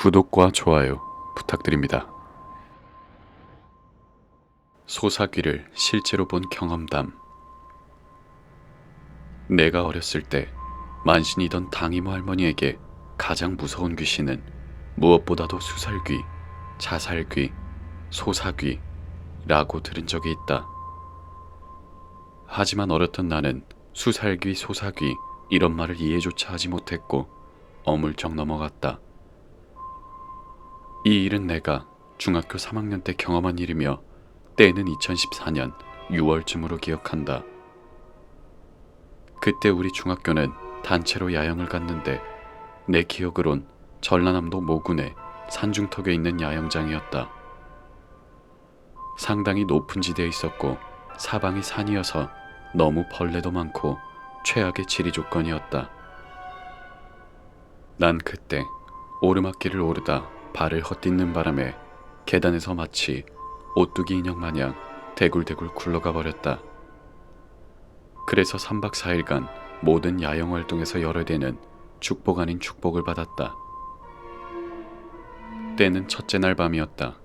구독과 좋아요 부탁드립니다. 소사귀를 실제로 본 경험담. 내가 어렸을 때 만신이던 당이모 할머니에게 가장 무서운 귀신은 무엇보다도 수살귀, 자살귀, 소사귀라고 들은 적이 있다. 하지만 어렸던 나는 수살귀, 소사귀 이런 말을 이해조차 하지 못했고 어물쩍 넘어갔다. 이 일은 내가 중학교 3학년 때 경험한 일이며 때는 2014년 6월쯤으로 기억한다. 그때 우리 중학교는 단체로 야영을 갔는데 내 기억으론 전라남도 모군의 산중턱에 있는 야영장이었다. 상당히 높은 지대에 있었고 사방이 산이어서 너무 벌레도 많고 최악의 지리 조건이었다. 난 그때 오르막길을 오르다 발을 헛딛는 바람에 계단에서 마치 오뚜기 인형 마냥 대굴대굴 굴러가 버렸다. 그래서 3박 4일간 모든 야영 활동에서 열애되는 축복 아닌 축복을 받았다. 때는 첫째 날 밤이었다.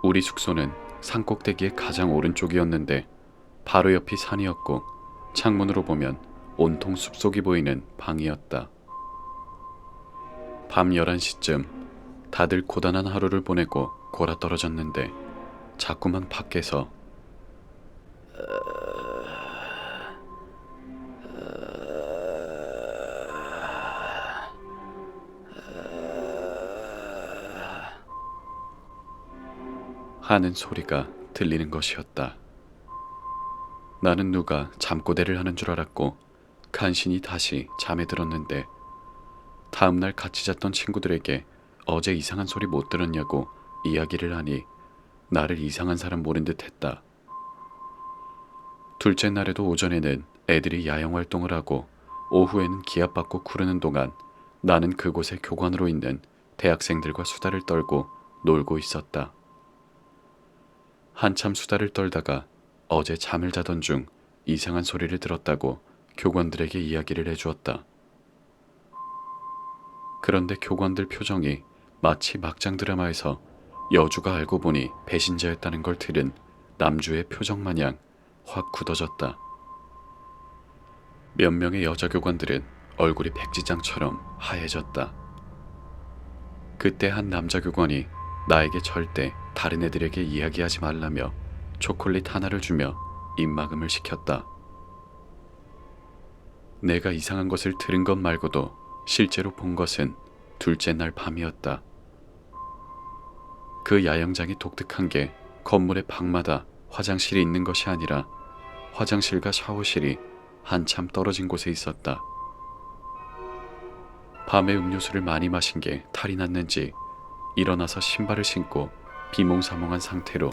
우리 숙소는 산꼭대기의 가장 오른쪽이었는데 바로 옆이 산이었고 창문으로 보면 온통 숲속이 보이는 방이었다. 밤 11시쯤 다들 고단한 하루를 보내고 골아떨어졌는데 자꾸만 밖에서 하는 소리가 들리는 것이었다. 나는 누가 잠꼬대를 하는 줄 알았고 간신히 다시 잠에 들었는데 다음날 같이 잤던 친구들에게 어제 이상한 소리 못 들었냐고 이야기를 하니 나를 이상한 사람 모른 듯 했다. 둘째 날에도 오전에는 애들이 야영 활동을 하고 오후에는 기합받고 구르는 동안 나는 그곳의 교관으로 있는 대학생들과 수다를 떨고 놀고 있었다. 한참 수다를 떨다가 어제 잠을 자던 중 이상한 소리를 들었다고 교관들에게 이야기를 해주었다. 그런데 교관들 표정이 마치 막장 드라마에서 여주가 알고 보니 배신자였다는 걸 들은 남주의 표정 마냥 확 굳어졌다. 몇 명의 여자 교관들은 얼굴이 백지장처럼 하얘졌다. 그때 한 남자 교관이 나에게 절대 다른 애들에게 이야기하지 말라며 초콜릿 하나를 주며 입막음을 시켰다. 내가 이상한 것을 들은 것 말고도 실제로 본 것은 둘째 날 밤이었다. 그 야영장이 독특한 게 건물의 방마다 화장실이 있는 것이 아니라 화장실과 샤워실이 한참 떨어진 곳에 있었다. 밤에 음료수를 많이 마신 게 탈이 났는지 일어나서 신발을 신고 비몽사몽한 상태로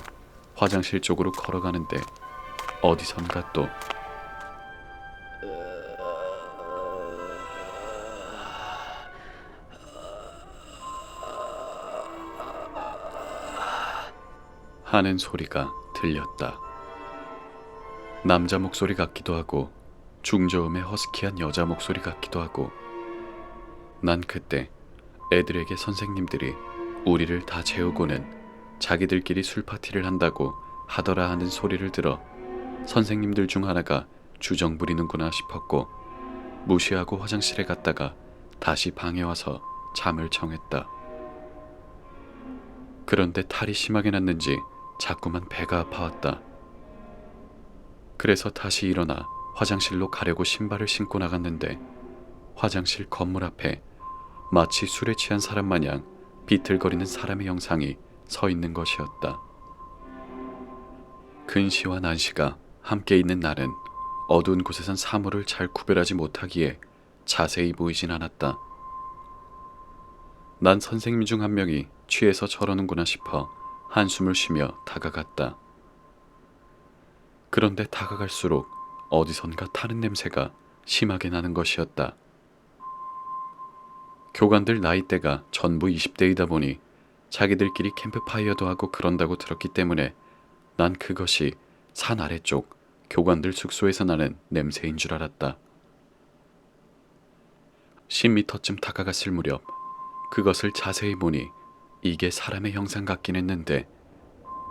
화장실 쪽으로 걸어가는데 어디선가 또 하는 소리가 들렸다. 남자 목소리 같기도 하고 중저음의 허스키한 여자 목소리 같기도 하고 난 그때 애들에게 선생님들이 우리를 다 재우고는 자기들끼리 술 파티를 한다고 하더라 하는 소리를 들어 선생님들 중 하나가 주정 부리는구나 싶었고 무시하고 화장실에 갔다가 다시 방에 와서 잠을 청했다. 그런데 탈이 심하게 났는지 자꾸만 배가 아파왔다. 그래서 다시 일어나 화장실로 가려고 신발을 신고 나갔는데 화장실 건물 앞에 마치 술에 취한 사람 마냥 비틀거리는 사람의 형상이 서 있는 것이었다. 근시와 난시가 함께 있는 날은 어두운 곳에선 사물을 잘 구별하지 못하기에 자세히 보이진 않았다. 난 선생님 중 한 명이 취해서 저러는구나 싶어 한숨을 쉬며 다가갔다. 그런데 다가갈수록 어디선가 타는 냄새가 심하게 나는 것이었다. 교관들 나이대가 전부 20대이다 보니 자기들끼리 캠프파이어도 하고 그런다고 들었기 때문에 난 그것이 산 아래쪽 교관들 숙소에서 나는 냄새인 줄 알았다. 10m쯤 다가갔을 무렵 그것을 자세히 보니 이게 사람의 형상 같긴 했는데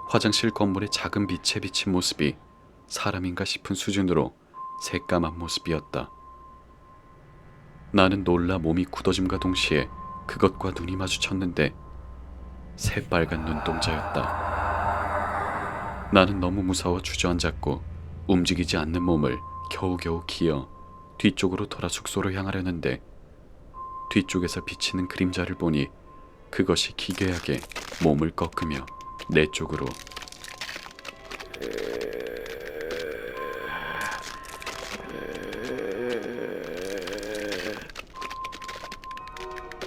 화장실 건물의 작은 빛에 비친 모습이 사람인가 싶은 수준으로 새까만 모습이었다. 나는 놀라 몸이 굳어짐과 동시에 그것과 눈이 마주쳤는데 새빨간 눈동자였다. 나는 너무 무서워 주저앉았고 움직이지 않는 몸을 겨우겨우 기어 뒤쪽으로 돌아 숙소로 향하려는데 뒤쪽에서 비치는 그림자를 보니 그것이 기괴하게 몸을 꺾으며 내 쪽으로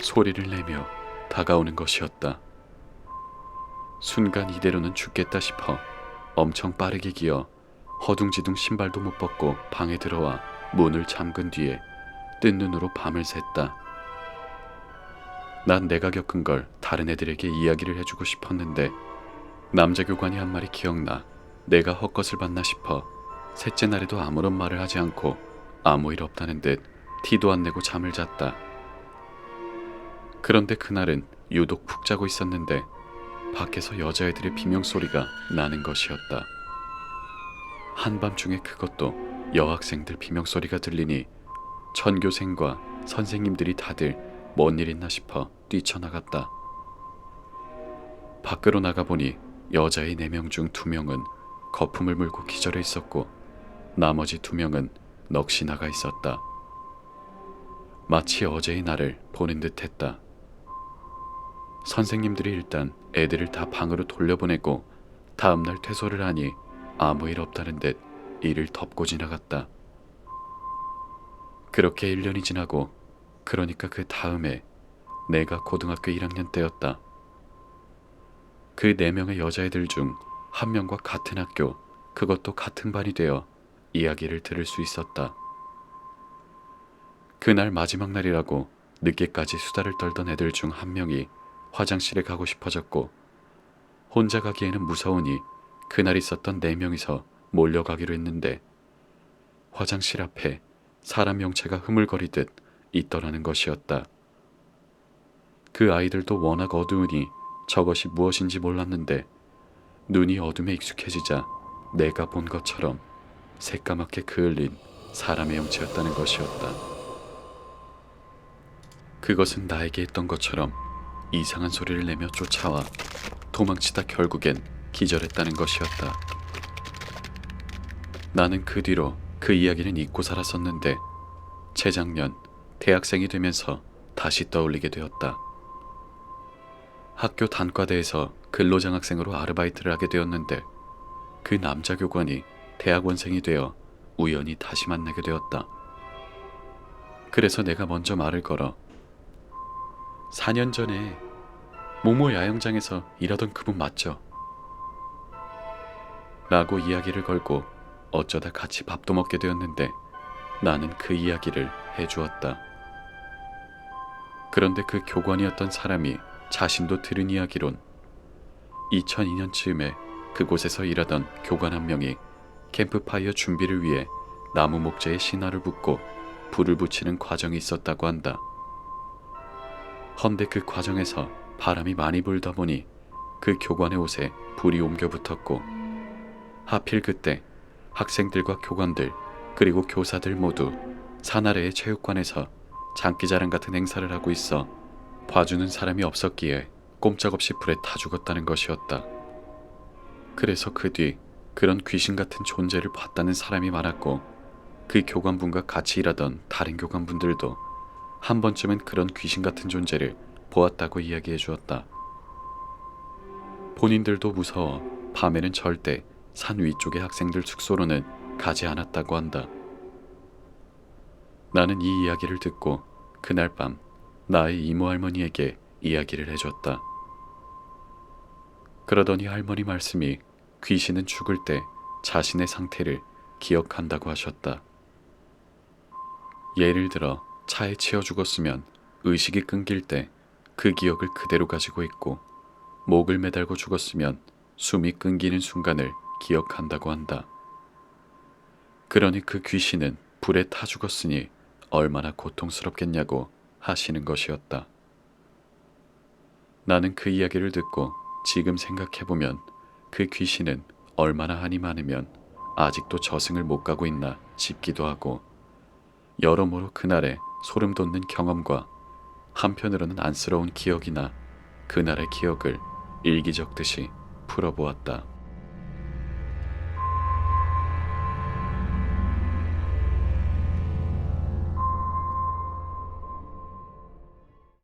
소리를 내며 다가오는 것이었다. 순간 이대로는 죽겠다 싶어 엄청 빠르게 기어 허둥지둥 신발도 못 벗고 방에 들어와 문을 잠근 뒤에 뜬 눈으로 밤을 샜다. 난 내가 겪은 걸 다른 애들에게 이야기를 해주고 싶었는데 남자 교관이 한 말이 기억나 내가 헛것을 봤나 싶어 셋째 날에도 아무런 말을 하지 않고 아무 일 없다는 듯 티도 안 내고 잠을 잤다. 그런데 그날은 유독 푹 자고 있었는데 밖에서 여자애들의 비명소리가 나는 것이었다. 한밤중에 그것도 여학생들 비명소리가 들리니 전교생과 선생님들이 다들 뭔 일 있나 싶어 뛰쳐나갔다. 밖으로 나가보니 여자애 4명 중 2명은 거품을 물고 기절해 있었고 나머지 2명은 넋이 나가 있었다. 마치 어제의 나를 보는 듯했다. 선생님들이 일단 애들을 다 방으로 돌려보내고 다음날 퇴소를 하니 아무 일 없다는 듯 이를 덮고 지나갔다. 그렇게 1년이 지나고 그러니까 그 다음에 내가 고등학교 1학년 때였다. 그 4명의 여자애들 중 1명과 같은 학교, 그것도 같은 반이 되어 이야기를 들을 수 있었다. 그날 마지막 날이라고 늦게까지 수다를 떨던 애들 중 1명이 화장실에 가고 싶어졌고 혼자 가기에는 무서우니 그날 있었던 4명이서 몰려가기로 했는데 화장실 앞에 사람 형체가 흐물거리듯 있더라는 것이었다. 그 아이들도 워낙 어두우니 저것이 무엇인지 몰랐는데 눈이 어둠에 익숙해지자 내가 본 것처럼 새까맣게 그을린 사람의 형체였다는 것이었다. 그것은 나에게 했던 것처럼 이상한 소리를 내며 쫓아와 도망치다 결국엔 기절했다는 것이었다. 나는 그 뒤로 그 이야기는 잊고 살았었는데 재작년 대학생이 되면서 다시 떠올리게 되었다. 학교 단과대에서 근로장학생으로 아르바이트를 하게 되었는데 그 남자 교관이 대학원생이 되어 우연히 다시 만나게 되었다. 그래서 내가 먼저 말을 걸어 4년 전에 모모 야영장에서 일하던 그분 맞죠? 라고 이야기를 걸고 어쩌다 같이 밥도 먹게 되었는데 나는 그 이야기를 해주었다. 그런데 그 교관이었던 사람이 자신도 들은 이야기론 2002년 즈음에 그곳에서 일하던 교관 한 명이 캠프파이어 준비를 위해 나무 목재에 신화를 붓고 불을 붙이는 과정이 있었다고 한다. 헌데 그 과정에서 바람이 많이 불다 보니 그 교관의 옷에 불이 옮겨 붙었고 하필 그때 학생들과 교관들 그리고 교사들 모두 산 아래의 체육관에서 장기자랑 같은 행사를 하고 있어 봐주는 사람이 없었기에 꼼짝없이 불에 타 죽었다는 것이었다. 그래서 그 뒤 그런 귀신 같은 존재를 봤다는 사람이 많았고 그 교관분과 같이 일하던 다른 교관분들도 한 번쯤은 그런 귀신 같은 존재를 보았다고 이야기해 주었다. 본인들도 무서워 밤에는 절대 산 위쪽의 학생들 숙소로는 가지 않았다고 한다. 나는 이 이야기를 듣고 그날 밤 나의 이모 할머니에게 이야기를 해줬다. 그러더니 할머니 말씀이 귀신은 죽을 때 자신의 상태를 기억한다고 하셨다. 예를 들어 차에 치여 죽었으면 의식이 끊길 때 그 기억을 그대로 가지고 있고 목을 매달고 죽었으면 숨이 끊기는 순간을 기억한다고 한다. 그러니 그 귀신은 불에 타 죽었으니 얼마나 고통스럽겠냐고 하시는 것이었다. 나는 그 이야기를 듣고 지금 생각해보면 그 귀신은 얼마나 한이 많으면 아직도 저승을 못 가고 있나 싶기도 하고, 여러모로 그날의 소름 돋는 경험과 한편으로는 안쓰러운 기억이나 그날의 기억을 일기 적듯이 풀어보았다.